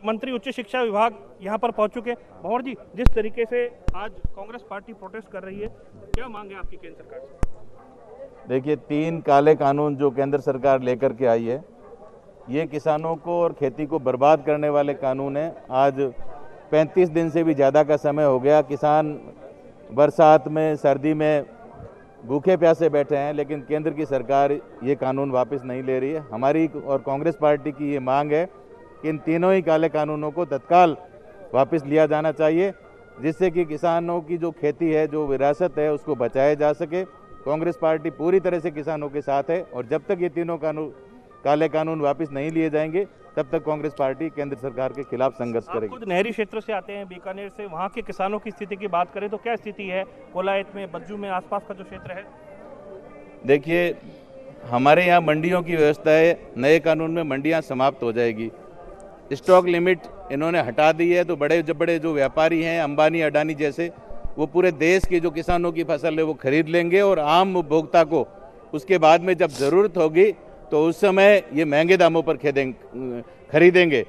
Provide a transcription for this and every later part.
मंत्री उच्च शिक्षा विभाग यहाँ पर पहुंच चुके हैं। भंवर जी, जिस तरीके से आज कांग्रेस पार्टी प्रोटेस्ट कर रही है, क्या मांग है आपकी केंद्र सरकार से? देखिए, 3 काले कानून जो केंद्र सरकार लेकर के आई है, ये किसानों को और खेती को बर्बाद करने वाले कानून हैं। आज 35 दिन से भी ज़्यादा का समय हो गया, किसान बरसात में, सर्दी में भूखे प्यासे बैठे हैं, लेकिन केंद्र की सरकार ये कानून वापस नहीं ले रही है। हमारी और कांग्रेस पार्टी की ये मांग है कि इन तीनों ही काले कानूनों को तत्काल वापस लिया जाना चाहिए, जिससे कि किसानों की जो खेती है, जो विरासत है, उसको बचाया जा सके। कांग्रेस पार्टी पूरी तरह से किसानों के साथ है और जब तक ये तीनों काले कानून वापस नहीं लिए जाएंगे, तब तक कांग्रेस पार्टी केंद्र सरकार के खिलाफ संघर्ष करेगी। खुद नहरी क्षेत्र से आते हैं, बीकानेर से, वहाँ के किसानों की स्थिति की बात करें तो क्या स्थिति है कोलायत में, बज्जू में, आसपास का जो क्षेत्र है? देखिए, हमारे यहाँ मंडियों की व्यवस्था है, नए कानून में मंडियाँ समाप्त हो जाएगी। स्टॉक लिमिट इन्होंने हटा दी है, तो बड़े जो व्यापारी हैं, अंबानी अडानी जैसे, वो पूरे देश की जो किसानों की फसल है वो खरीद लेंगे और आम उपभोक्ता को उसके बाद में जब ज़रूरत होगी तो उस समय ये महंगे दामों पर खरीदेंगे।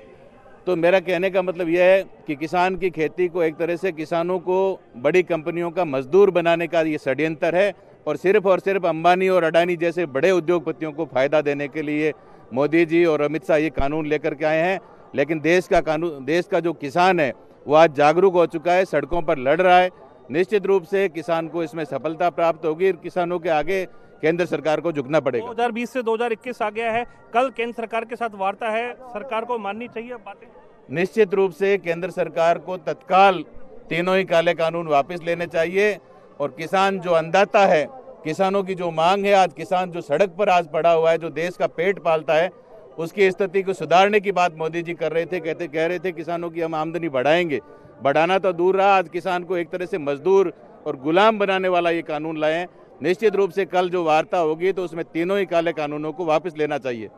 तो मेरा कहने का मतलब यह है कि किसान की खेती को एक तरह से किसानों को बड़ी कंपनियों का मजदूर बनाने का ये षड्यंत्र है और सिर्फ अंबानी और अडानी जैसे बड़े उद्योगपतियों को फायदा देने के लिए मोदी जी और अमित शाह ये कानून लेकर के आए हैं। लेकिन देश का जो किसान है वो आज जागरूक हो चुका है, सड़कों पर लड़ रहा है। निश्चित रूप से किसान को इसमें सफलता प्राप्त होगी। किसानों के आगे केंद्र सरकार को झुकना पड़ेगा। 2020 से 2021 आ गया है, कल केंद्र सरकार के साथ वार्ता है, सरकार को माननी चाहिए अब बातें? निश्चित रूप से केंद्र सरकार को तत्काल तीनों ही काले कानून वापस लेने चाहिए और किसान जो अन्नदाता है, किसानों की जो मांग है, आज किसान जो सड़क पर आज पड़ा हुआ है, जो देश का पेट पालता है, उसकी स्थिति को सुधारने की बात मोदी जी कर रहे थे। कह रहे थे किसानों की हम आमदनी बढ़ाएंगे। बढ़ाना तो दूर रहा, आज किसान को एक तरह से मजदूर और गुलाम बनाने वाला ये कानून लाए हैं। निश्चित रूप से कल जो वार्ता होगी तो उसमें तीनों ही काले कानूनों को वापस लेना चाहिए।